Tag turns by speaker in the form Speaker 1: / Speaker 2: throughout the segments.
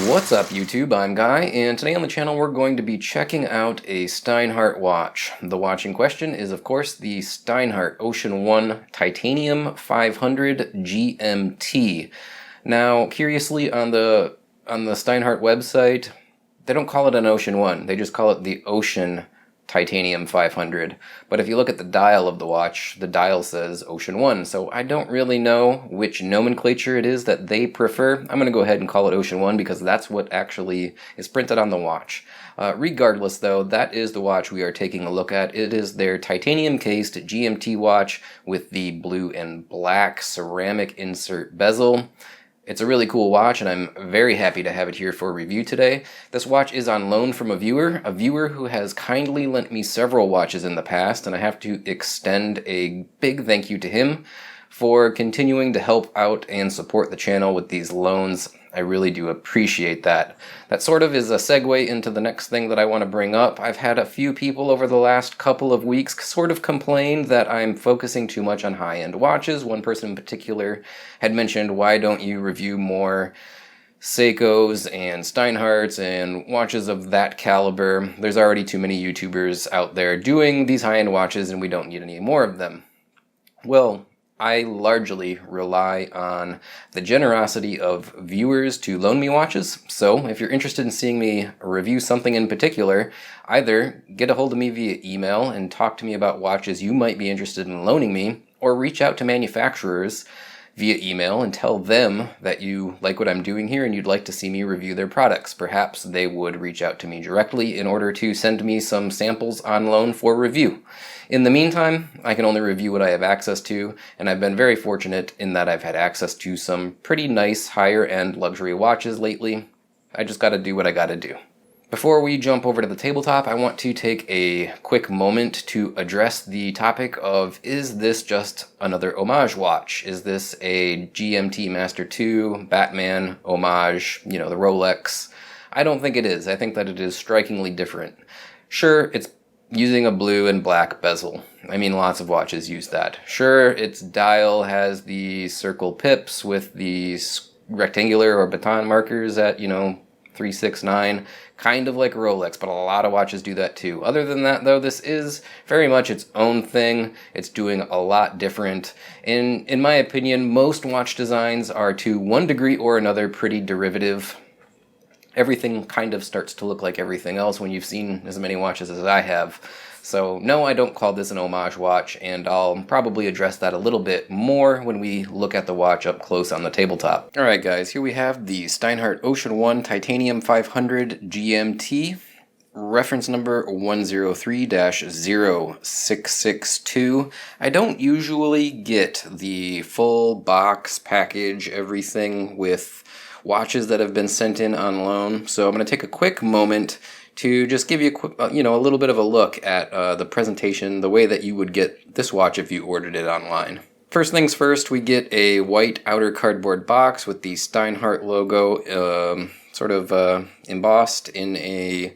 Speaker 1: What's up YouTube, I'm Guy, and today on the channel we're going to be checking out a Steinhart watch. The watch in question is of course the Steinhart Ocean One Titanium 500 GMT. Now, curiously on the Steinhart website, they don't call it an Ocean One, they just call it the Ocean Titanium 500. But if you look at the dial of the watch, the dial says Ocean One, so I don't really know which nomenclature it is that they prefer. I'm going to go ahead and call it Ocean One because that's what actually is printed on the watch. Regardless though, that is the watch we are taking a look at. It is their titanium cased GMT watch with the blue and black ceramic insert bezel. It's a really cool watch, and I'm very happy to have it here for review today. This watch is on loan from a viewer who has kindly lent me several watches in the past, and I have to extend a big thank you to him for continuing to help out and support the channel with these loans. I really do appreciate that. That sort of is a segue into the next thing that I want to bring up. I've had a few people over the last couple of weeks sort of complain that I'm focusing too much on high-end watches. One person in particular had mentioned, why don't you review more Seikos and Steinharts and watches of that caliber? There's already too many YouTubers out there doing these high-end watches and we don't need any more of them. Well, I largely rely on the generosity of viewers to loan me watches, so if you're interested in seeing me review something in particular, either get a hold of me via email and talk to me about watches you might be interested in loaning me, or reach out to manufacturers via email and tell them that you like what I'm doing here and you'd like to see me review their products. Perhaps they would reach out to me directly in order to send me some samples on loan for review. In the meantime, I can only review what I have access to, and I've been very fortunate in that I've had access to some pretty nice higher-end luxury watches lately. I just gotta do what I gotta do. Before we jump over to the tabletop, I want to take a quick moment to address the topic of, is this just another homage watch? Is this a GMT Master 2, Batman homage, the Rolex? I don't think it is. I think that it is strikingly different. Sure, it's using a blue and black bezel. I mean, lots of watches use that. Sure, its dial has the circle pips with the rectangular or baton markers at, 369, kind of like a Rolex, but a lot of watches do that too. Other than that, though, this is very much its own thing. It's doing a lot different. In my opinion, most watch designs are to one degree or another pretty derivative. Everything kind of starts to look like everything else when you've seen as many watches as I have. So no, I don't call this an homage watch, and I'll probably address that a little bit more when we look at the watch up close on the tabletop. Alright guys, here we have the Steinhart Ocean One Titanium 500 GMT, reference number 103-0662. I don't usually get the full box package, everything with watches that have been sent in on loan, so I'm going to take a quick moment to just give you a quick, a little bit of a look at the presentation, the way that you would get this watch if you ordered it online. First things first, we get a white outer cardboard box with the Steinhart logo embossed in a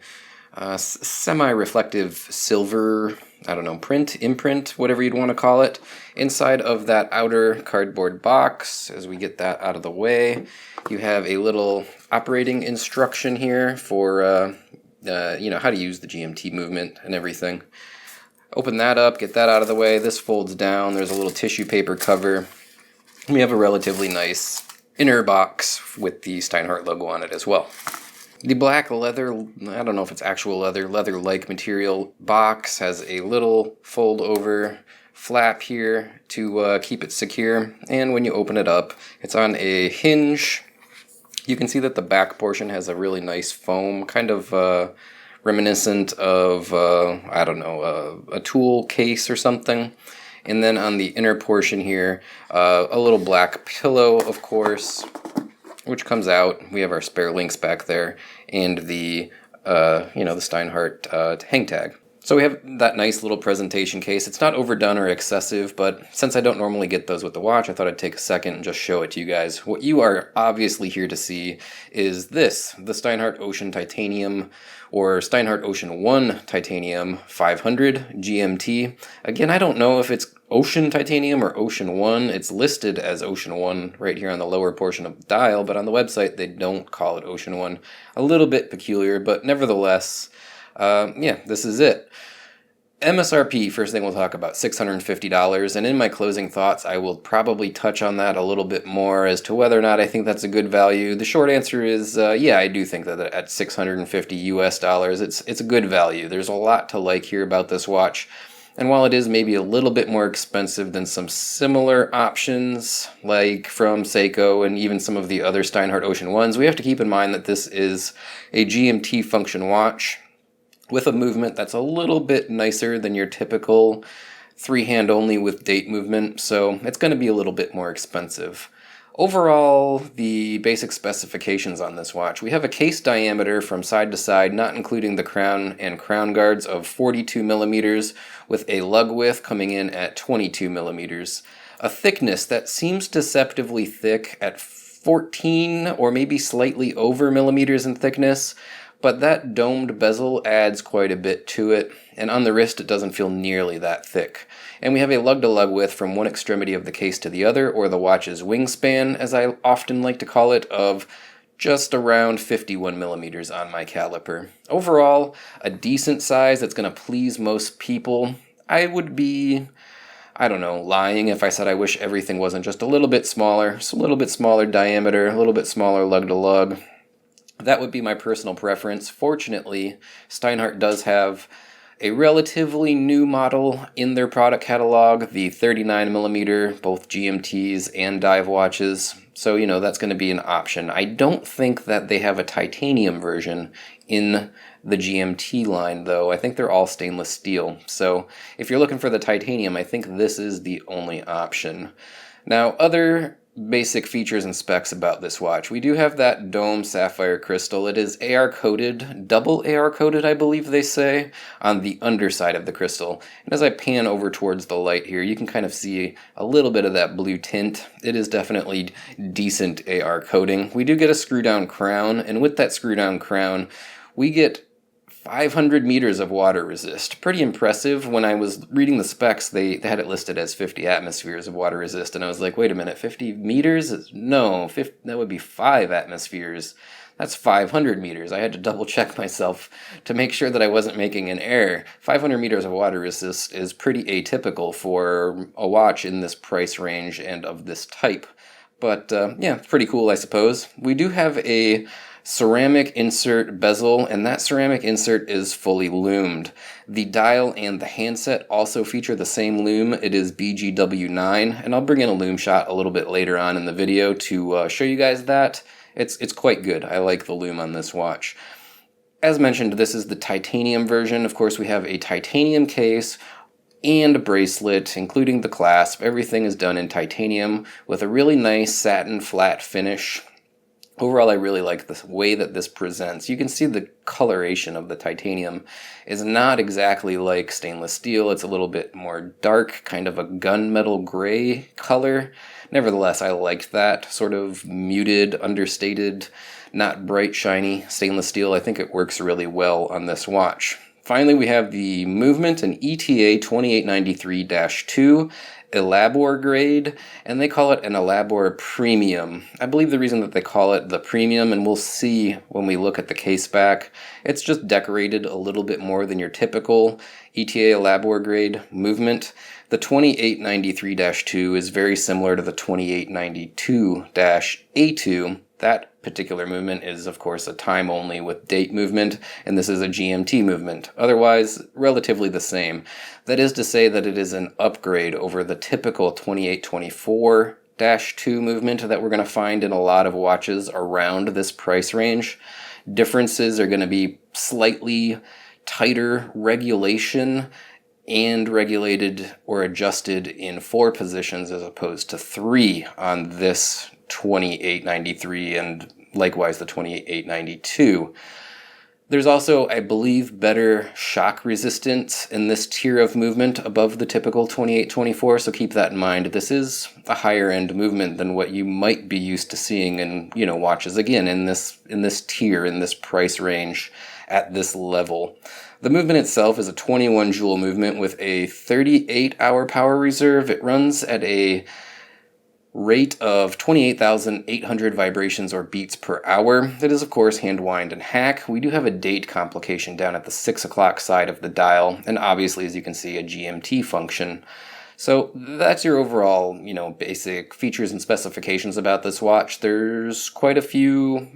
Speaker 1: semi-reflective silver, imprint, whatever you'd want to call it. Inside of that outer cardboard box, as we get that out of the way, you have a little operating instruction here for how to use the GMT movement and everything. Open that up, get that out of the way. This folds down. There's a little tissue paper cover. We have a relatively nice inner box with the Steinhart logo on it as well. The black leather, I don't know if it's actual leather-like material box has a little fold-over flap here to keep it secure. And when you open it up, it's on a hinge. You can see that the back portion has a really nice foam, kind of reminiscent of, a tool case or something. And then on the inner portion here, a little black pillow, of course, which comes out. We have our spare links back there, and the Steinhart hang tag. So we have that nice little presentation case. It's not overdone or excessive, but since I don't normally get those with the watch, I thought I'd take a second and just show it to you guys. What you are obviously here to see is this, the Steinhart Ocean Titanium, or Steinhart Ocean One Titanium 500 GMT. Again, I don't know if it's Ocean Titanium or Ocean One. It's listed as Ocean One right here on the lower portion of the dial, but on the website they don't call it Ocean One. A little bit peculiar, but nevertheless, yeah, this is it. MSRP, first thing we'll talk about, $650, and in my closing thoughts I will probably touch on that a little bit more as to whether or not I think that's a good value. The short answer is, yeah, I do think that at $650 US dollars, it's a good value. There's a lot to like here about this watch. And while it is maybe a little bit more expensive than some similar options, like from Seiko and even some of the other Steinhart Ocean Ones, we have to keep in mind that this is a GMT function watch with a movement that's a little bit nicer than your typical three-hand only with date movement, so it's going to be a little bit more expensive. Overall, the basic specifications on this watch, we have a case diameter from side to side, not including the crown and crown guards, of 42 millimeters, with a lug width coming in at 22 millimeters. A thickness that seems deceptively thick at 14 or maybe slightly over millimeters in thickness, but that domed bezel adds quite a bit to it, and on the wrist it doesn't feel nearly that thick. And we have a lug-to-lug width from one extremity of the case to the other, or the watch's wingspan, as I often like to call it, of just around 51 millimeters on my caliper. Overall, a decent size that's going to please most people. I would be, I don't know, lying if I said I wish everything wasn't just a little bit smaller, so a little bit smaller diameter, a little bit smaller lug-to-lug. That would be my personal preference. Fortunately, Steinhart does have a relatively new model in their product catalog, the 39mm, both GMTs and dive watches. So, you know, that's going to be an option. I don't think that they have a titanium version in the GMT line, though. I think they're all stainless steel. So if you're looking for the titanium, I think this is the only option. Now, other basic features and specs about this watch. We do have that dome sapphire crystal. It is AR coated, double AR coated, I believe they say, on the underside of the crystal. And as I pan over towards the light here, you can kind of see a little bit of that blue tint. It is definitely decent AR coating. We do get a screw down crown, and with that screw down crown, we get 500 meters of water resist. Pretty impressive. When I was reading the specs, they had it listed as 50 atmospheres of water resist, and I was like, wait a minute, 50 meters? No, that would be 5 atmospheres. That's 500 meters. I had to double check myself to make sure that I wasn't making an error. 500 meters of water resist is pretty atypical for a watch in this price range and of this type. But yeah, pretty cool, I suppose. We do have a ceramic insert bezel, and that ceramic insert is fully loomed. The dial and the handset also feature the same loom. It is BGW9, and I'll bring in a Loom Shot a little bit later on in the video to show you guys that. It's quite good. I like the loom on this watch. As mentioned, this is the titanium version. Of course, we have a titanium case and a bracelet, including the clasp. Everything is done in titanium with a really nice satin flat finish. Overall, I really like the way that this presents. You can see the coloration of the titanium is not exactly like stainless steel. It's a little bit more dark, kind of a gunmetal gray color. Nevertheless, I liked that sort of muted, understated, not bright, shiny stainless steel. I think it works really well on this watch. Finally, we have the movement, an ETA 2893-2. Elabor grade, and they call it an Elabor Premium. I believe the reason that they call it the Premium, and we'll see when we look at the case back, it's just decorated a little bit more than your typical ETA Elabor grade movement. The 2893-2 is very similar to the 2892-A2. That particular movement is, of course, a time only with date movement, and this is a GMT movement. Otherwise, relatively the same. That is to say that it is an upgrade over the typical 2824-2 movement that we're going to find in a lot of watches around this price range. Differences are going to be slightly tighter regulation and regulated or adjusted in 4 positions as opposed to 3 on this 2893 and likewise the 2892. There's also, I believe, better shock resistance in this tier of movement above the typical 2824, so keep that in mind. This is a higher end movement than what you might be used to seeing in, watches, again, in this tier, in this price range, at this level. The movement itself is a 21 joule movement with a 38-hour power reserve. It runs at a rate of 28,800 vibrations or beats per hour. That is, of course, hand wind and hack. We do have a date complication down at the 6 o'clock side of the dial, and obviously, as you can see, a GMT function. So that's your overall, basic features and specifications about this watch. There's quite a few,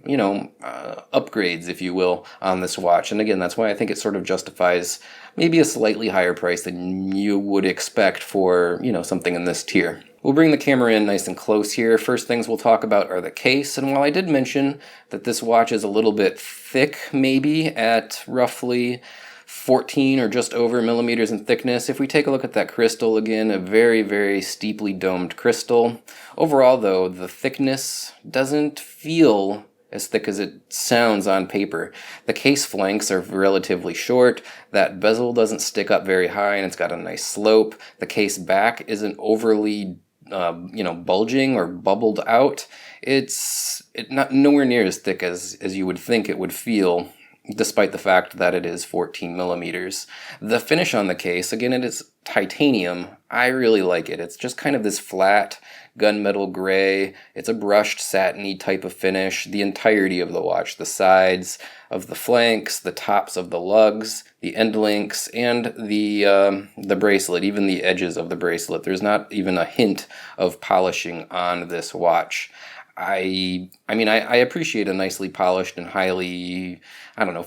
Speaker 1: upgrades, if you will, on this watch. And again, that's why I think it sort of justifies maybe a slightly higher price than you would expect for, something in this tier. We'll bring the camera in nice and close here. First things we'll talk about are the case. And while I did mention that this watch is a little bit thick, maybe at roughly 14 or just over millimeters in thickness, if we take a look at that crystal again, a very, very steeply domed crystal. Overall, though, the thickness doesn't feel as thick as it sounds on paper. The case flanks are relatively short. That bezel doesn't stick up very high, and it's got a nice slope. The case back isn't overly bulging or bubbled out. It's not nowhere near as thick as you would think it would feel, despite the fact that it is 14 millimeters. The finish on the case, again, it is titanium. I really like it. It's just kind of this flat gunmetal gray. It's a brushed satiny type of finish. The entirety of the watch, the sides of the flanks, the tops of the lugs, the end links, and the bracelet, even the edges of the bracelet. There's not even a hint of polishing on this watch. I appreciate a nicely polished and highly,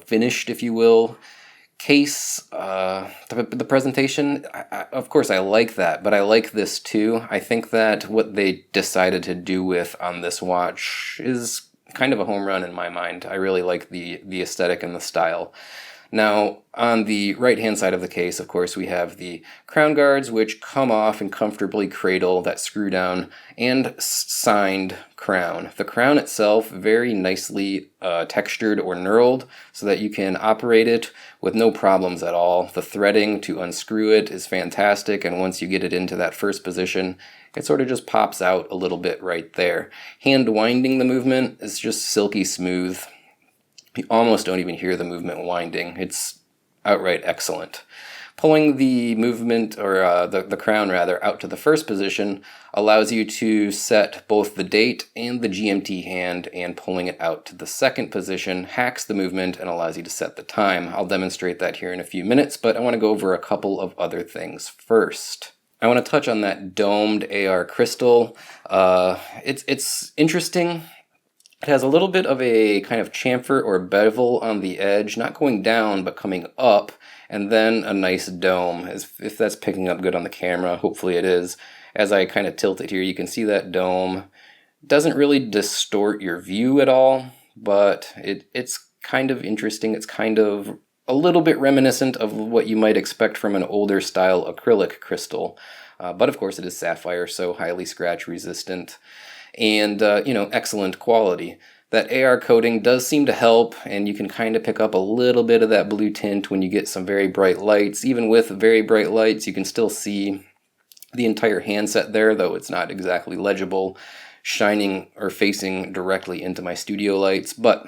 Speaker 1: finished, if you will, case. The presentation, of course I like that, but I like this too. I think that what they decided to do with on this watch is kind of a home run in my mind. I really like the aesthetic and the style. Now, on the right-hand side of the case, of course, we have the crown guards, which come off and comfortably cradle that screw down and signed crown. The crown itself, very nicely textured or knurled so that you can operate it with no problems at all. The threading to unscrew it is fantastic, and once you get it into that first position, it sort of just pops out a little bit right there. Hand winding the movement is just silky smooth. You almost don't even hear the movement winding. It's outright excellent. Pulling the movement, or the crown rather, out to the first position allows you to set both the date and the GMT hand, and pulling it out to the second position hacks the movement and allows you to set the time. I'll demonstrate that here in a few minutes, but I want to go over a couple of other things first. I want to touch on that domed AR crystal. It's interesting. It has a little bit of a kind of chamfer or bevel on the edge, not going down, but coming up, and then a nice dome, if that's picking up good on the camera. Hopefully it is. As I kind of tilt it here, you can see that dome. It doesn't really distort your view at all, but it's kind of interesting. It's kind of a little bit reminiscent of what you might expect from an older style acrylic crystal. But of course it is sapphire, so highly scratch resistant. And, excellent quality. That AR coating does seem to help, and you can kind of pick up a little bit of that blue tint when you get some very bright lights. Even with very bright lights, you can still see the entire handset there, though it's not exactly legible, shining or facing directly into my studio lights. But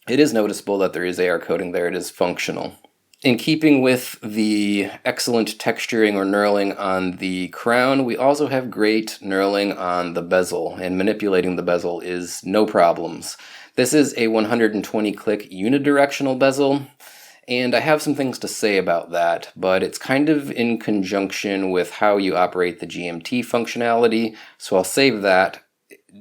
Speaker 1: it is noticeable that there is AR coating there. It is functional. In keeping with the excellent texturing or knurling on the crown, we also have great knurling on the bezel, and manipulating the bezel is no problems. This is a 120-click unidirectional bezel, and I have some things to say about that, but it's kind of in conjunction with how you operate the GMT functionality, so I'll save that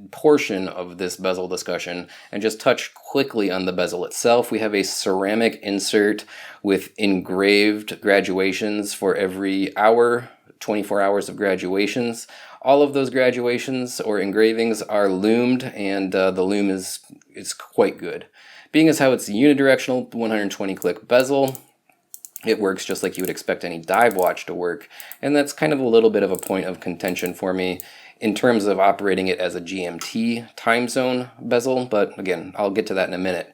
Speaker 1: portion of this bezel discussion and just touch quickly on the bezel itself. We have a ceramic insert with engraved graduations for every hour, 24 hours of graduations. All of those graduations or engravings are loomed, and the loom is quite good. Being as how it's a unidirectional 120-click bezel, it works just like you would expect any dive watch to work, and that's kind of a little bit of a point of contention for me in terms of operating it as a GMT time zone bezel, but again, I'll get to that in a minute.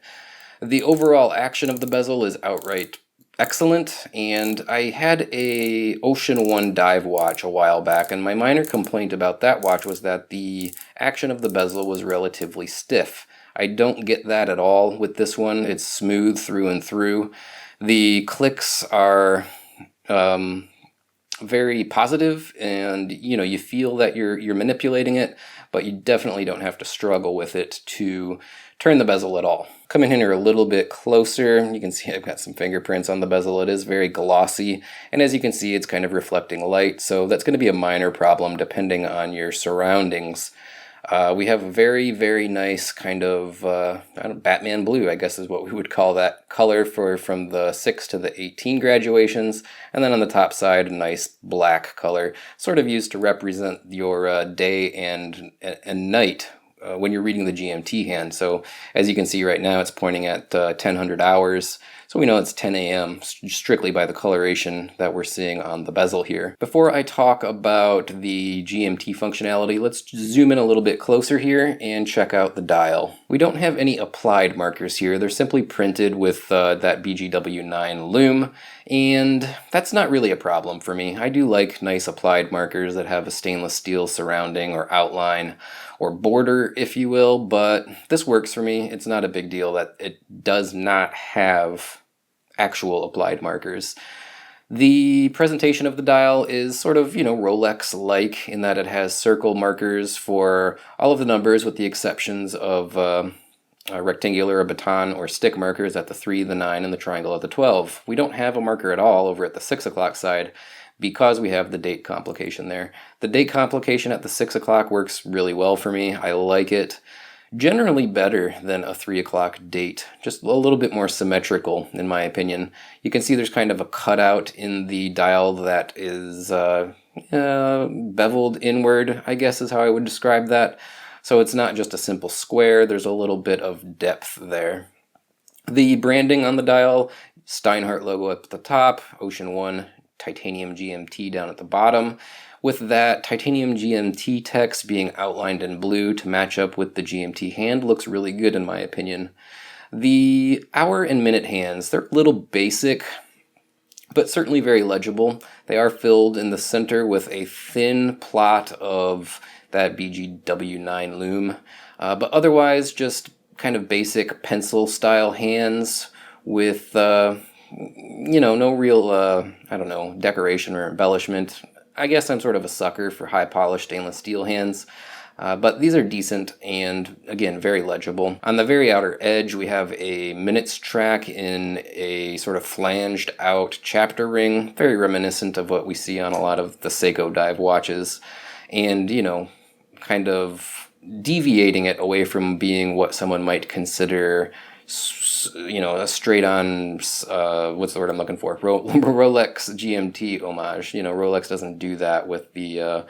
Speaker 1: The overall action of the bezel is outright excellent, and I had a Ocean One dive watch a while back, and my minor complaint about that watch was that the action of the bezel was relatively stiff. I don't get that at all with this one. It's smooth through and through. The clicks are very positive, and you feel that you're manipulating it, but you definitely don't have to struggle with it to turn the bezel at all. Come in here a little bit closer. You can see I've got some fingerprints on the bezel. It is very glossy, and as you can see, it's kind of reflecting light, so that's going to be a minor problem depending on your surroundings. We have a very, very nice kind of Batman blue, I guess is what we would call that color from the 6 to the 18 graduations. And then on the top side, a nice black color, sort of used to represent your day and night when you're reading the GMT hand. So as you can see right now, it's pointing at 1000 hours. So we know it's 10 a.m. strictly by the coloration that we're seeing on the bezel here. Before I talk about the GMT functionality, let's zoom in a little bit closer here and check out the dial. We don't have any applied markers here. They're simply printed with that BGW9 loom, and that's not really a problem for me. I do like nice applied markers that have a stainless steel surrounding or outline or border, if you will, but this works for me. It's not a big deal that it does not have actual applied markers. The presentation of the dial is sort of, Rolex-like in that it has circle markers for all of the numbers with the exceptions of rectangular or baton or stick markers at the 3, the 9, and the triangle at the 12. We don't have a marker at all over at the 6 o'clock side because we have the date complication there. The date complication at the 6 o'clock works really well for me. I like it. Generally better than a 3 o'clock date, just a little bit more symmetrical in my opinion. You can see there's kind of a cutout in the dial that is beveled inward, I guess is how I would describe that. So it's not just a simple square, there's a little bit of depth there. The branding on the dial, Steinhart logo at the top, Ocean One Titanium GMT down at the bottom, with that titanium GMT text being outlined in blue to match up with the GMT hand looks really good in my opinion. The hour and minute hands, they're a little basic, but certainly very legible. They are filled in the center with a thin plot of that BGW9 loom, but otherwise just kind of basic pencil style hands with no real decoration or embellishment. I guess I'm sort of a sucker for high polished stainless steel hands, but these are decent and again very legible. On the very outer edge we have a minutes track in a sort of flanged out chapter ring, very reminiscent of what we see on a lot of the Seiko dive watches, and kind of deviating it away from being what someone might consider a straight-on, what's the word I'm looking for? Rolex GMT homage. Rolex doesn't do that with the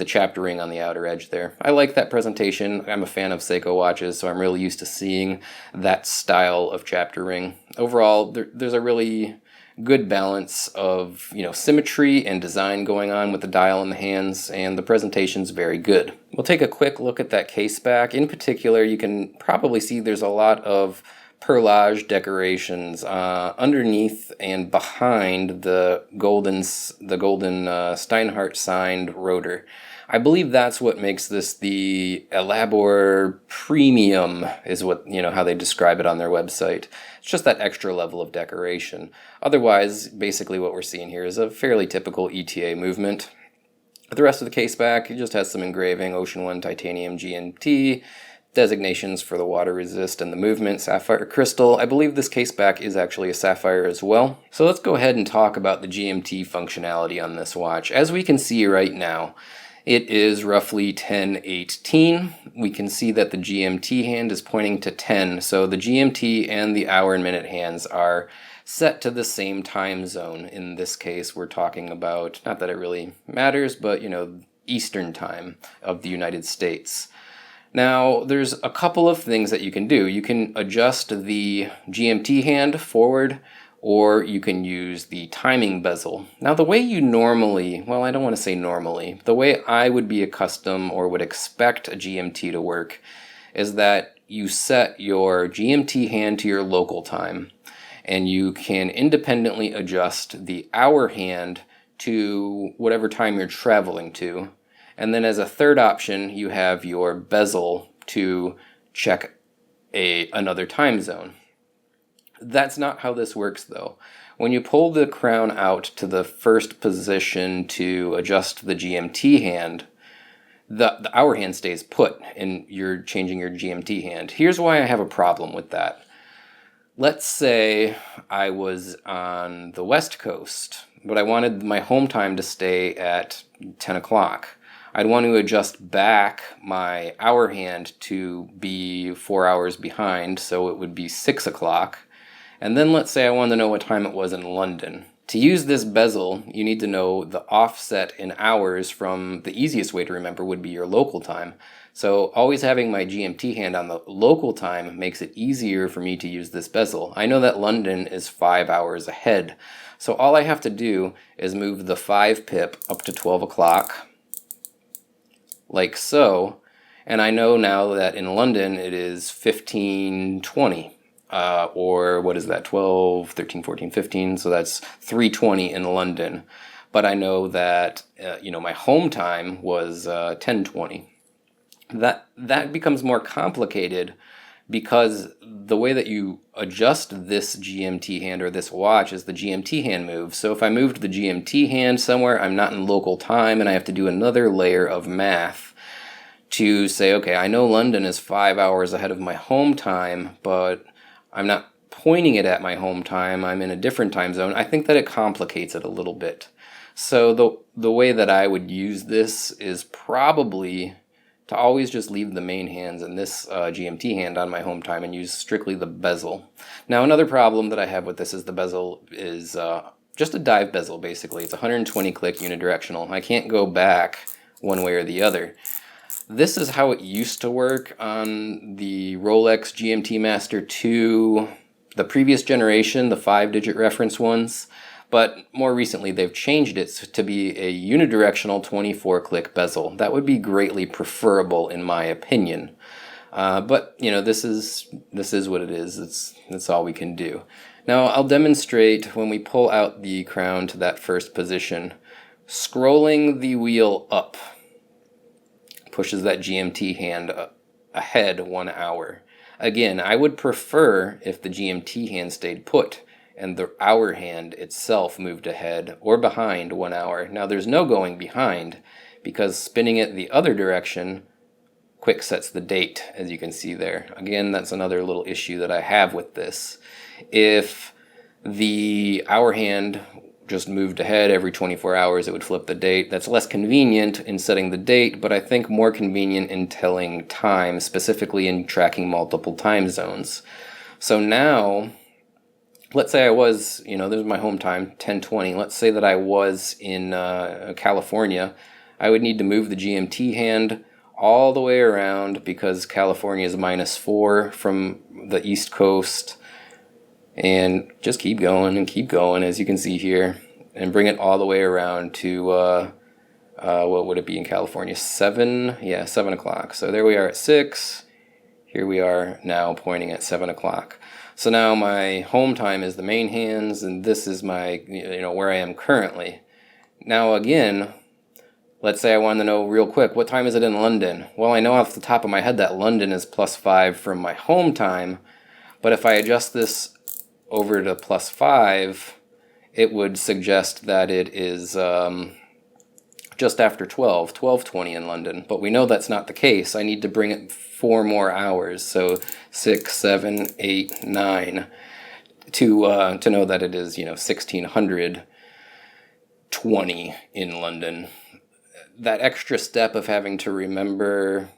Speaker 1: chapter ring on the outer edge there. I like that presentation. I'm a fan of Seiko watches, so I'm really used to seeing that style of chapter ring. Overall, there's a really good balance of symmetry and design going on with the dial in the hands, and the presentation's very good. We'll take a quick look at that case back. In particular, you can probably see there's a lot of perlage decorations underneath and behind the golden Steinhart signed rotor. I believe that's what makes this the Elabor Premium, is what how they describe it on their website. It's just that extra level of decoration. Otherwise, basically what we're seeing here is a fairly typical ETA movement. The rest of the case back, it just has some engraving, Ocean One Titanium GMT, designations for the water resist and the movement, sapphire crystal. I believe this case back is actually a sapphire as well. So let's go ahead and talk about the GMT functionality on this watch. As we can see right now, it is roughly 10:18. We can see that the GMT hand is pointing to 10, so the GMT and the hour and minute hands are set to the same time zone. In this case, we're talking about, not that it really matters, but Eastern time of the United States. Now, there's a couple of things that you can do. You can adjust the GMT hand forward, or you can use the timing bezel. Now, the way you normally, well, I don't want to say normally, the way I would be accustomed or would expect a GMT to work is that you set your GMT hand to your local time, and you can independently adjust the hour hand to whatever time you're traveling to. And then as a third option, you have your bezel to check another time zone. That's not how this works, though. When you pull the crown out to the first position to adjust the GMT hand, the hour hand stays put, and you're changing your GMT hand. Here's why I have a problem with that. Let's say I was on the West Coast, but I wanted my home time to stay at 10 o'clock. I'd want to adjust back my hour hand to be 4 hours behind, so it would be 6 o'clock. And then let's say I wanted to know what time it was in London. To use this bezel, you need to know the offset in hours from the easiest way to remember would be your local time. So always having my GMT hand on the local time makes it easier for me to use this bezel. I know that London is 5 hours ahead. So all I have to do is move the 5 pip up to 12 o'clock, like so. And I know now that in London it is 15:20. Or what is that, 12, 13, 14, 15, so that's 3:20 in London. But I know that, my home time was 10:20. That becomes more complicated because the way that you adjust this GMT hand or this watch is the GMT hand move. So if I moved the GMT hand somewhere, I'm not in local time, and I have to do another layer of math to say, okay, I know London is 5 hours ahead of my home time, but I'm not pointing it at my home time, I'm in a different time zone. I think that it complicates it a little bit. So the way that I would use this is probably to always just leave the main hands and this GMT hand on my home time and use strictly the bezel. Now another problem that I have with this is the bezel is just a dive bezel basically. It's 120 click unidirectional. I can't go back one way or the other. This is how it used to work on the Rolex GMT Master 2, the previous generation, the 5-digit reference ones, but more recently they've changed it to be a unidirectional 24-click bezel. That would be greatly preferable in my opinion. But this is what it is. That's all we can do. Now I'll demonstrate when we pull out the crown to that first position. Scrolling the wheel up pushes that GMT hand ahead 1 hour. Again, I would prefer if the GMT hand stayed put and the hour hand itself moved ahead or behind 1 hour. Now there's no going behind because spinning it the other direction quick sets the date, as you can see there. Again, that's another little issue that I have with this. If the hour hand just moved ahead every 24 hours, it would flip the date. That's less convenient in setting the date, but I think more convenient in telling time, specifically in tracking multiple time zones. So now, let's say I was, this is my home time, 10:20. Let's say that I was in California. I would need to move the GMT hand all the way around because California is -4 from the East Coast. And just keep going and keep going, as you can see here, and bring it all the way around to, what would it be in California? 7? Yeah, 7 o'clock. So there we are at 6. Here we are now pointing at 7 o'clock. So now my home time is the main hands, and this is my, where I am currently. Now again, let's say I wanted to know real quick, what time is it in London? Well, I know off the top of my head that London is +5 from my home time, but if I adjust this over to +5, it would suggest that it is just after 12:20 in London. But we know that's not the case. I need to bring it 4 more hours, so 6, 7, 8, 9, to know that it is 1620 in London. That extra step of having to remember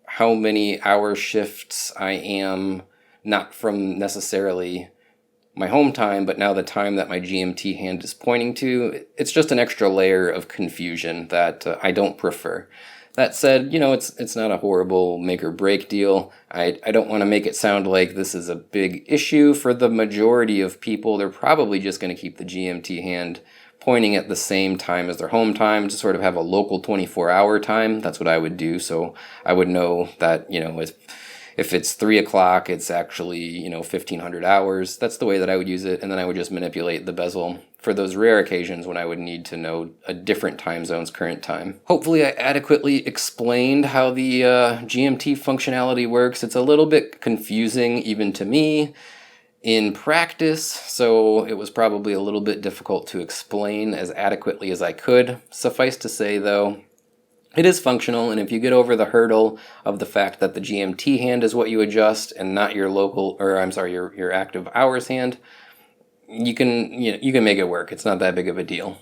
Speaker 1: how many hour shifts I am, not from necessarily my home time, but now the time that my GMT hand is pointing to, it's just an extra layer of confusion that I don't prefer. That said, it's not a horrible make or break deal. I don't want to make it sound like this is a big issue. For the majority of people, they're probably just going to keep the GMT hand pointing at the same time as their home time to sort of have a local 24-hour time. That's what I would do. So I would know that, if it's 3 o'clock, it's actually, 1500 hours. That's the way that I would use it. And then I would just manipulate the bezel for those rare occasions when I would need to know a different time zone's current time. Hopefully I adequately explained how the GMT functionality works. It's a little bit confusing even to me. in practice, so it was probably a little bit difficult to explain as adequately as I could. Suffice to say, though, it is functional, and if you get over the hurdle of the fact that the GMT hand is what you adjust and not your your active hours hand, you can make it work. It's not that big of a deal.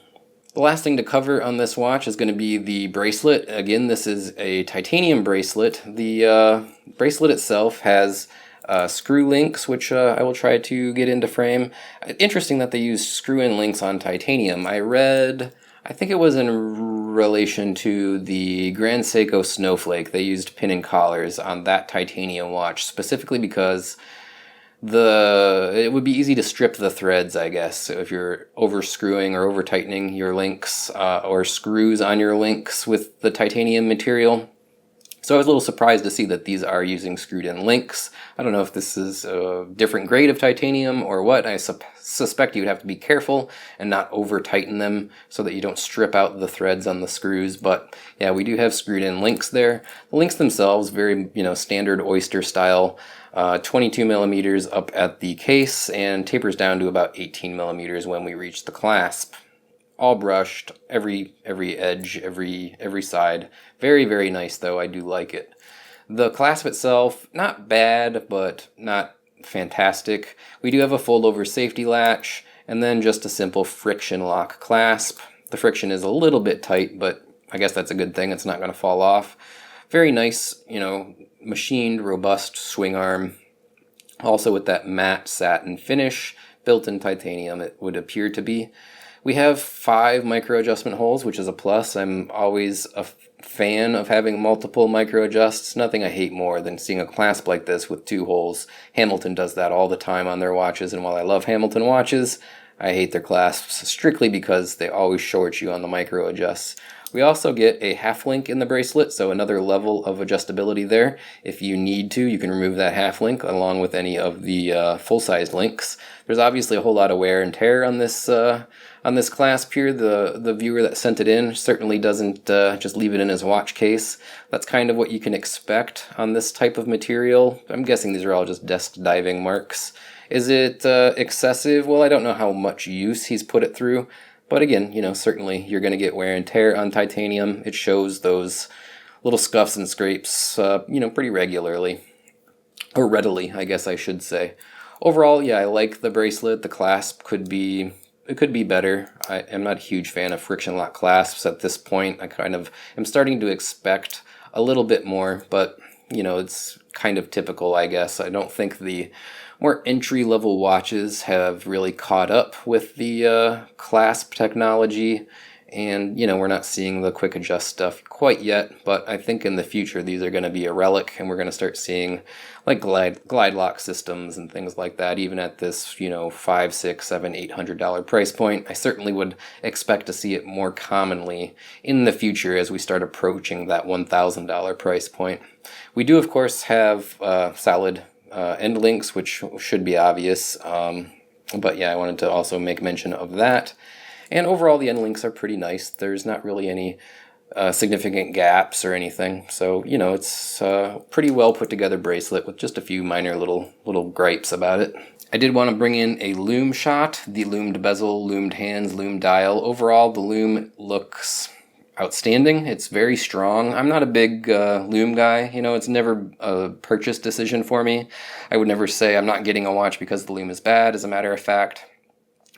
Speaker 1: The last thing to cover on this watch is going to be the bracelet. Again, this is a titanium bracelet. The bracelet itself has screw links, which I will try to get into frame. Interesting that they use screw-in links on titanium. I think it was in relation to the Grand Seiko Snowflake. They used pin and collars on that titanium watch, specifically because it would be easy to strip the threads, I guess. So if you're over screwing or over tightening your links or screws on your links with the titanium material. So I was a little surprised to see that these are using screwed in links. I don't know if this is a different grade of titanium or what. I suspect you'd have to be careful and not over tighten them so that you don't strip out the threads on the screws. But yeah, we do have screwed in links there. The links themselves, very standard oyster style, 22 millimeters up at the case and tapers down to about 18 millimeters when we reach the clasp. All brushed, every edge, every side. Very, very nice though. I do like it. The clasp itself, not bad, but not fantastic. We do have a fold-over safety latch, and then just a simple friction lock clasp. The friction is a little bit tight, but I guess that's a good thing. It's not going to fall off. Very nice, machined, robust swing arm. Also with that matte satin finish, built in titanium, it would appear to be. We have 5 micro adjustment holes, which is a plus. I'm always a fan of having multiple micro adjusts. Nothing I hate more than seeing a clasp like this with 2 holes. Hamilton does that all the time on their watches, and while I love Hamilton watches, I hate their clasps strictly because they always short you on the micro adjusts. We also get a half link in the bracelet, so another level of adjustability there. If you need to, you can remove that half link along with any of the full-size links. There's obviously a whole lot of wear and tear on this clasp here. The viewer that sent it in certainly doesn't just leave it in his watch case. That's kind of what you can expect on this type of material. I'm guessing these are all just desk diving marks. Is it excessive? Well, I don't know how much use he's put it through. But again, certainly you're going to get wear and tear on titanium. It shows those little scuffs and scrapes, pretty regularly. Or readily, I guess I should say. Overall, yeah, I like the bracelet. The clasp could be better. I am not a huge fan of friction lock clasps at this point. I kind of am starting to expect a little bit more, but, it's kind of typical, I guess. I don't think the more entry-level watches have really caught up with the clasp technology, and we're not seeing the quick adjust stuff quite yet, but I think in the future these are going to be a relic, and we're going to start seeing like glide lock systems and things like that, even at this $500, $600, $700, $800 price point. I certainly would expect to see it more commonly in the future as we start approaching that $1,000 price point. We do, of course, have solid end links, which should be obvious, but yeah, I wanted to also make mention of that. And overall, the end links are pretty nice. There's not really any significant gaps or anything, so it's a pretty well put together bracelet with just a few minor little gripes about it. I did want to bring in a Loom Shot, the loomed bezel, loomed hands, loomed dial. Overall, the loom looks outstanding. It's very strong. I'm not a big loom guy. It's never a purchase decision for me. I would never say I'm not getting a watch because the loom is bad. As a matter of fact,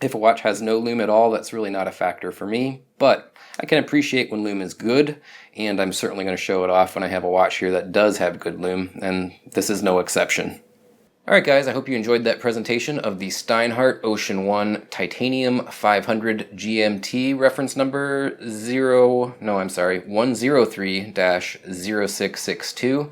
Speaker 1: if a watch has no loom at all, that's really not a factor for me. But I can appreciate when loom is good, and I'm certainly going to show it off when I have a watch here that does have good loom, and this is no exception. Alright guys, I hope you enjoyed that presentation of the Steinhart Ocean One Titanium 500 GMT, reference number 103-0662.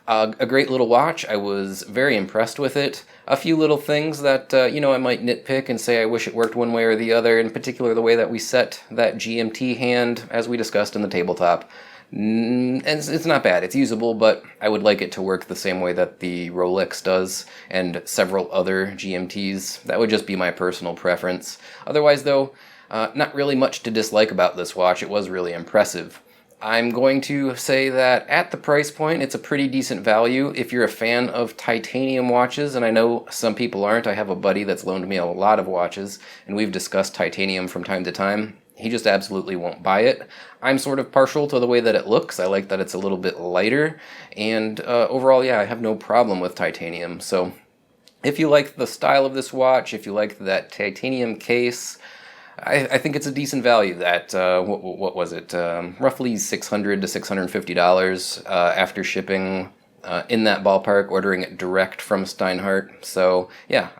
Speaker 1: A great little watch. I was very impressed with it. A few little things that, I might nitpick and say I wish it worked one way or the other, in particular the way that we set that GMT hand, as we discussed in the tabletop. And it's not bad, it's usable, but I would like it to work the same way that the Rolex does and several other GMTs. That would just be my personal preference. Otherwise though, not really much to dislike about this watch. It was really impressive. I'm going to say that at the price point, it's a pretty decent value. If you're a fan of titanium watches, and I know some people aren't, I have a buddy that's loaned me a lot of watches, and we've discussed titanium from time to time. He just absolutely won't buy it. I'm sort of partial to the way that it looks. I like that it's a little bit lighter, and overall, yeah, I have no problem with titanium. So if you like the style of this watch, if you like that titanium case, I think it's a decent value. That what was it? Roughly $600 to $650 after shipping, in that ballpark. Ordering it direct from Steinhart. So yeah,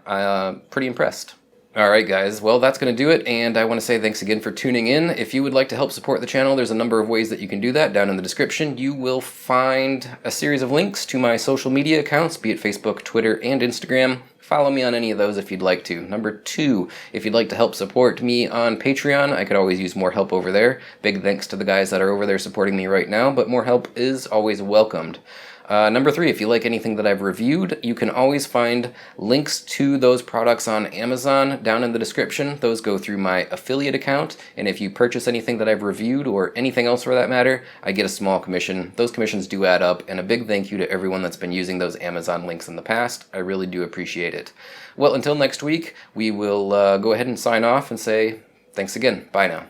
Speaker 1: pretty impressed. All right, guys. Well, that's going to do it, and I want to say thanks again for tuning in. If you would like to help support the channel, there's a number of ways that you can do that. Down in the description, you will find a series of links to my social media accounts, be it Facebook, Twitter, and Instagram. Follow me on any of those if you'd like to. Number 2, if you'd like to help support me on Patreon, I could always use more help over there. Big thanks to the guys that are over there supporting me right now, but more help is always welcomed. Number 3, if you like anything that I've reviewed, you can always find links to those products on Amazon down in the description. Those go through my affiliate account, and if you purchase anything that I've reviewed, or anything else for that matter, I get a small commission. Those commissions do add up, and a big thank you to everyone that's been using those Amazon links in the past. I really do appreciate it. Well, until next week, we will go ahead and sign off and say thanks again. Bye now.